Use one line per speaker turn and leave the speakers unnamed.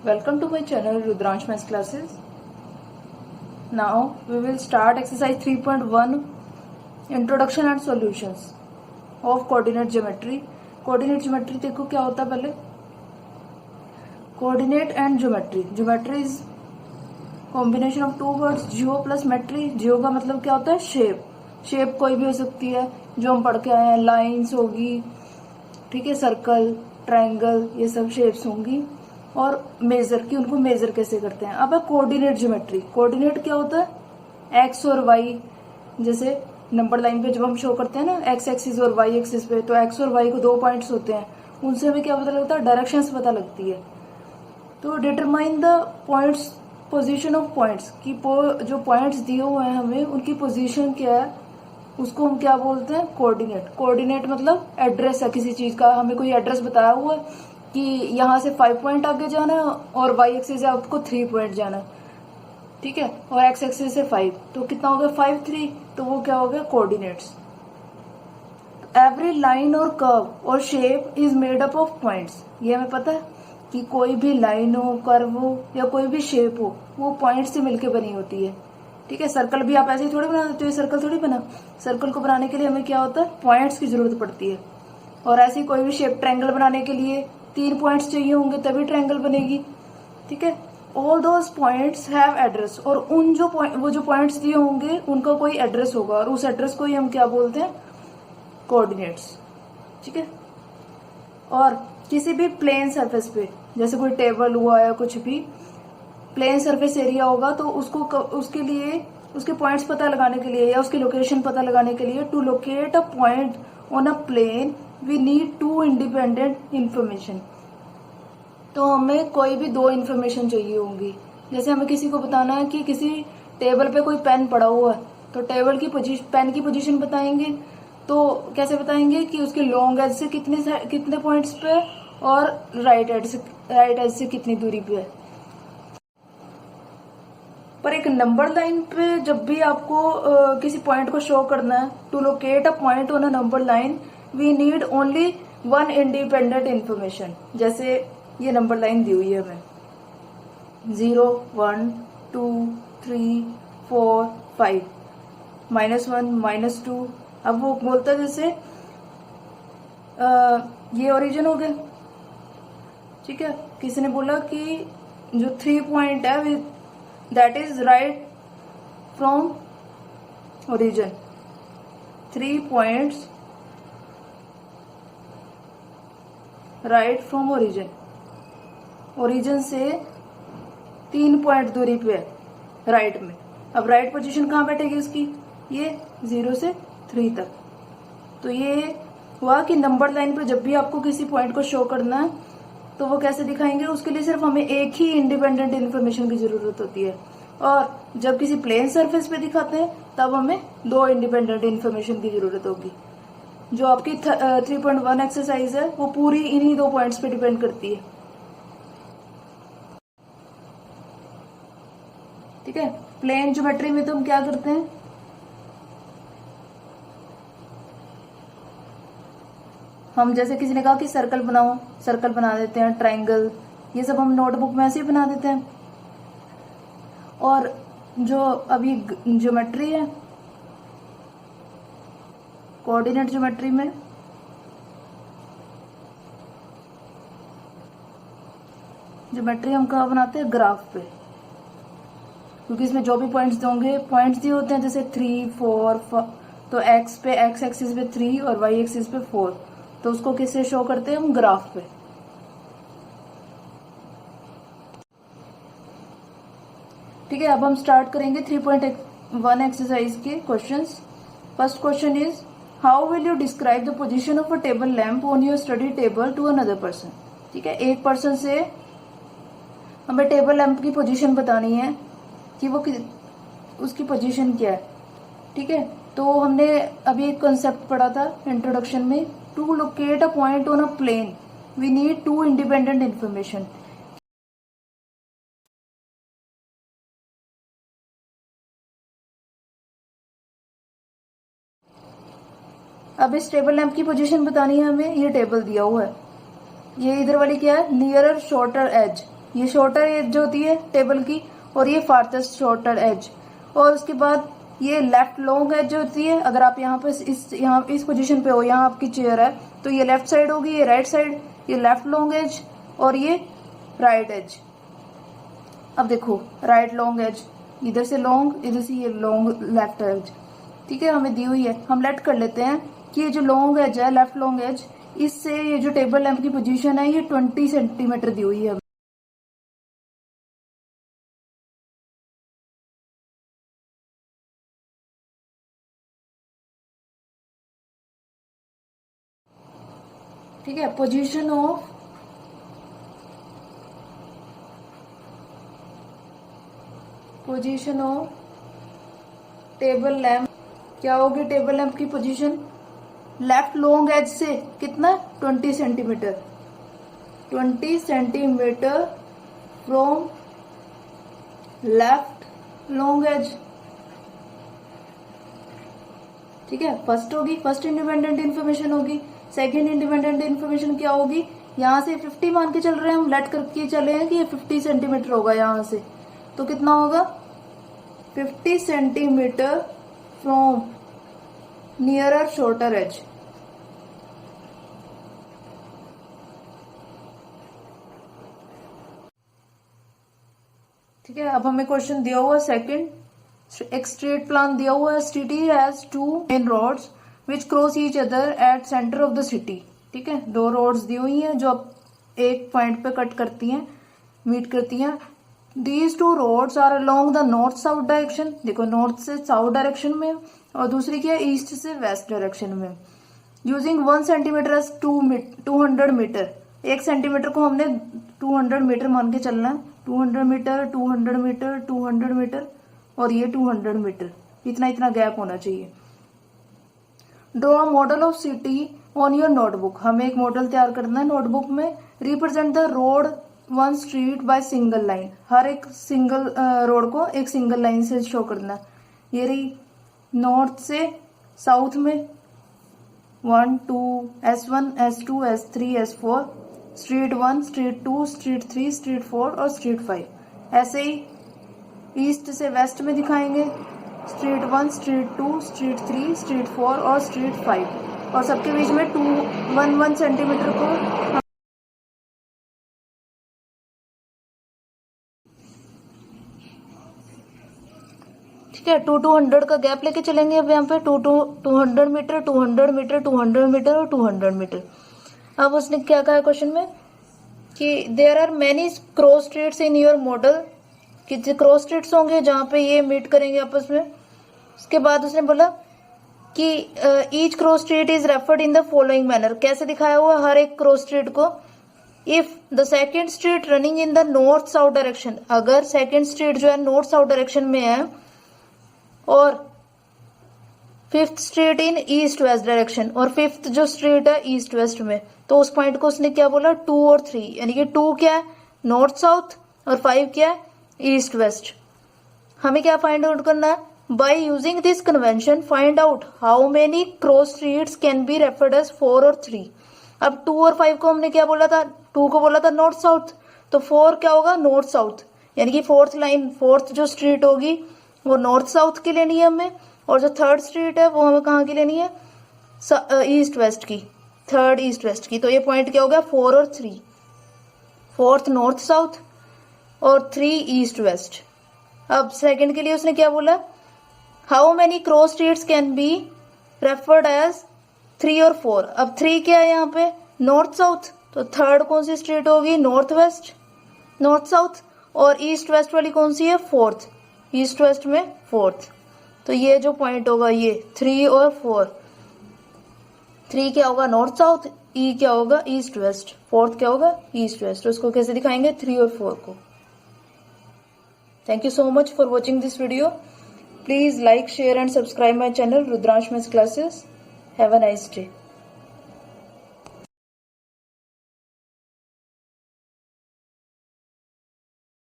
Welcome to my channel Rudransh Maths Classes. Now we will start exercise 3.1 Introduction and Solutions of Coordinate Geometry. Coordinate geometry देखो क्या होता है पहले. Coordinate and geometry. Geometry is combination of two words geo plus metry. Geo का मतलब क्या होता है? शेप. शेप कोई भी हो सकती है जो हम पढ़ के आए हैं. लाइन्स होगी, ठीक है, सर्कल, ट्रायंगल, ये सब शेप्स होंगी. और मेजर की उनको मेजर कैसे करते हैं. अब है कोऑर्डिनेट ज्योमेट्री. कोऑर्डिनेट क्या होता है? एक्स और वाई. जैसे नंबर लाइन पे जब हम शो करते हैं ना एक्स एक्सिस और वाई एक्सिस पे, तो एक्स और वाई को दो पॉइंट्स होते हैं, उनसे हमें क्या पता लगता है? डायरेक्शंस पता लगती है. तो determine the points, position of points की जो पॉइंट्स दिए हुए हैं हमें उनकी पोजीशन क्या है, उसको हम क्या बोलते हैं? कोऑर्डिनेट. कोऑर्डिनेट मतलब एड्रेस है किसी चीज का. हमें कोई एड्रेस बताया हुआ है कि यहाँ से 5 पॉइंट आगे जाना है और वाई एक्सिस से आपको 3 पॉइंट जाना है, ठीक है, और एक्स एक्सिस से 5, तो कितना हो गया? 5 3, तो वो क्या हो गया? कोऑर्डिनेट्स. एवरी लाइन और कर्व और shape is made up of points. ये हमें पता है कि कोई भी लाइन हो, कर्व हो या कोई भी शेप हो, वो पॉइंट से मिलकर बनी होती है, ठीक है. सर्कल भी आप ऐसे ही थोड़ी बना देते हो, सर्कल थोड़ी बना. सर्कल को बनाने के लिए हमें क्या होता है? पॉइंट्स की जरूरत पड़ती है. और ऐसी कोई भी शेप, ट्रायंगल बनाने के लिए 3 पॉइंट्स चाहिए होंगे तभी ट्रायंगल बनेगी, ठीक है. All those points have address. और उन जो वो जो पॉइंट्स दिए होंगे उनका कोई एड्रेस होगा और उस एड्रेस को ही हम क्या बोलते हैं? कोऑर्डिनेट्स, ठीक है. और किसी भी प्लेन सरफेस पे, जैसे कोई टेबल हुआ या कुछ भी प्लेन सरफेस एरिया होगा, तो उसके लिए उसके पॉइंट्स पता लगाने के लिए या उसकी लोकेशन पता लगाने के लिए, to locate a point on a plane we need 2 independent information. तो हमें कोई भी 2 इंफॉर्मेशन चाहिए होंगी. जैसे हमें किसी को बताना है कि किसी टेबल पे कोई पेन पड़ा हुआ है, तो टेबल की पोजीशन, पेन की पोजीशन बताएंगे. तो कैसे बताएंगे कि उसके लॉन्ग एज से कितने पॉइंट्स पे और राइट एज से कितनी दूरी पे है. पर एक नंबर लाइन पे जब भी आपको किसी पॉइंट को शो करना है, to locate a point on a number line we need only 1 independent information. जैसे ये नंबर लाइन दी हुई है हमें 0 1 2 3 4 5 -1 -2. अब वो बोलता है जैसे ये ओरिजिन हो गया, ठीक है. किसी ने बोला कि जो 3 पॉइंट है that is right from origin. 3 points right from origin. Origin से 3 पॉइंट दूरी पे है राइट में. अब राइट पोजीशन कहाँ बैठेगी उसकी? ये 0 से 3 तक. तो ये हुआ कि नंबर लाइन पे जब भी आपको किसी पॉइंट को शो करना है तो वो कैसे दिखाएंगे, उसके लिए सिर्फ हमें एक ही इंडिपेंडेंट इंफॉर्मेशन की जरूरत होती है. और जब किसी प्लेन सरफेस पे दिखाते हैं तब हमें 2 इंडिपेंडेंट इंफॉर्मेशन की जरूरत होगी. जो आपकी 3.1 एक्सरसाइज है वो पूरी इन्हीं 2 पॉइंट्स पे डिपेंड करती है, ठीक है. प्लेन ज्योमेट्री में तो हम क्या करते हैं? हम जैसे किसी ने कहा कि सर्कल बनाओ, सर्कल बना देते हैं, ट्रायंगल, ये सब हम नोटबुक में ऐसे ही बना देते हैं. और जो अभी ज्योमेट्री है, कोऑर्डिनेट ज्योमेट्री में ज्योमेट्री हम कहाँ बनाते हैं? ग्राफ पे. क्योंकि इसमें जो भी पॉइंट्स होंगे, पॉइंट्स दिए होते हैं जैसे 3 4 तो एक्स पे, एक्स एक्सिस पे 3 और वाई एक्सिस पे 4, तो उसको किससे शो करते हैं हम? ग्राफ पे, ठीक है. अब हम स्टार्ट करेंगे 3.1 एक्सरसाइज के questions. First question is how will you describe the position of a table lamp on your study table to another person. ठीक है, एक पर्सन से हमें टेबल लैम्प की पोजीशन बतानी है कि वो उसकी पोजीशन क्या है, ठीक है. तो हमने अभी एक कंसेप्ट पढ़ा था इंट्रोडक्शन में, to locate a point on a plane we need 2 independent information. अब इस टेबल लैम्प की पोजीशन बतानी है हमें. ये टेबल दिया हुआ है, ये इधर वाली क्या है? Nearer shorter edge. ये शॉर्टर एज जो होती है टेबल की, और ये फारथेस्ट शॉर्टर एज। और उसके बाद ये लेफ्ट लॉन्ग एज जो होती है, अगर आप यहाँ पे इस पोजीशन पे हो, यहाँ आपकी चेयर है, तो ये लेफ्ट साइड होगी, ये राइट साइड, ये लेफ्ट लॉन्ग एज और ये राइट एज। अब देखो राइट लॉन्ग एज, इधर से लॉन्ग, इधर से ये लॉन्ग लेफ्ट एज, ठीक है, हमें दी हुई है। हम लेट कर लेते हैं कि ये जो लॉन्ग एज है, लेफ्ट लॉन्ग एज, इससे ये जो टेबल लैंप की पोजीशन है ये 20 सेंटीमीटर दी हुई है। ठीक है, पोजीशन ऑफ टेबल लैंप क्या होगी? टेबल लैंप की पोजीशन लेफ्ट लॉन्ग एज से कितना? 20 centimetre, 20 centimetre from left long edge. ठीक है, फर्स्ट होगी, फर्स्ट इंडिपेंडेंट इन्फॉर्मेशन होगी। सेकंड इंडिपेंडेंट इन्फॉर्मेशन क्या होगी? यहाँ से 50 मान के चल रहे हैं हम, लेट करके चले हैं कि ये 50 सेंटीमीटर होगा यहाँ से, तो कितना होगा? 50 centimetre from nearer shorter edge. ठीक है, अब हमें क्वेश्चन दिया हुआ सेकंड, एक स्ट्रेट प्लान दिया हुआ है। City has 2 main roads which cross each other at centre of the city. ठीक है, 2 रोड्स दी हुई हैं जो एक पॉइंट पे कट करती हैं, मीट करती हैं। These 2 roads are along the north south direction, देखो नॉर्थ से साउथ डायरेक्शन में, और दूसरी क्या है? ईस्ट से वेस्ट डायरेक्शन में। Using 1 centimetre as 200 metre, 1 centimetre को हमने 200 मीटर मान के चलना है। 200 मीटर, 200 मीटर, 200 मीटर और ये 200 मीटर, इतना इतना गैप होना चाहिए। Draw model of city on your notebook, हमें एक मॉडल तैयार करना है नोटबुक में। Represent the road 1 street by single line, हर एक सिंगल रोड को एक सिंगल लाइन से शो करना है। ये रही नॉर्थ से साउथ में 1, 2, S1, S2, S3, S4, street 1, street 2, street 3, street 4 और स्ट्रीट 5। ऐसे ही ईस्ट से वेस्ट में दिखाएंगे, स्ट्रीट 1, स्ट्रीट 2, स्ट्रीट 3, स्ट्रीट 4 और स्ट्रीट 5, और सबके बीच में 1 सेंटीमीटर को ठीक है 200 का गैप लेके चलेंगे। अब यहाँ पे 200 मीटर, 200 मीटर, 200 मीटर और 200 मीटर। अब उसने क्या कहा क्वेश्चन में कि there are many cross streets in your model, कितने क्रॉस स्ट्रीट्स होंगे जहां पे ये मीट करेंगे आपस में। उसके बाद उसने बोला कि each cross street is referred in the following manner, कैसे दिखाया हुआ हर एक क्रॉस स्ट्रीट को। If the second street running in the north south direction, अगर सेकेंड स्ट्रीट जो है नॉर्थ साउथ डायरेक्शन में है, और 5th street in east west direction, और 5th जो स्ट्रीट है ईस्ट वेस्ट में, तो उस पॉइंट को उसने क्या बोला? 2 और 3, यानी कि 2 क्या है? नॉर्थ साउथ, और 5 क्या है? East west. हमें क्या फाइंड आउट करना है? By using this convention find out how many cross streets can be referred as 4 और 3। अब 2 और 5 को हमने क्या बोला था? 2 को बोला था नॉर्थ साउथ, तो 4 क्या होगा? नॉर्थ साउथ, यानी कि 4th लाइन, 4th जो स्ट्रीट होगी वो नॉर्थ साउथ की लेनी है हमें, और जो 3rd स्ट्रीट है वो हमें कहाँ की लेनी है? ईस्ट वेस्ट की, 3rd ईस्ट वेस्ट की। तो ये पॉइंट क्या हो गया? 4 और 3, 4th नॉर्थ साउथ और 3 ईस्ट वेस्ट। अब सेकंड के लिए उसने क्या बोला? How many cross streets can be referred as 3 और 4। अब 3 क्या है यहाँ पे? नॉर्थ साउथ, तो 3rd कौन सी स्ट्रीट होगी? नॉर्थ वेस्ट, नॉर्थ साउथ, और ईस्ट वेस्ट वाली कौन सी है? 4th, ईस्ट वेस्ट में 4th। तो ये जो पॉइंट होगा ये 3 और 4, 3 क्या होगा? नॉर्थ साउथ, ई क्या होगा? ईस्ट वेस्ट, 4th क्या होगा? East west. उसको कैसे दिखाएंगे? 3 और 4 को। Thank you so much for watching this video. Please like, share and subscribe my channel Rudransh Maths Classes. Have a nice day.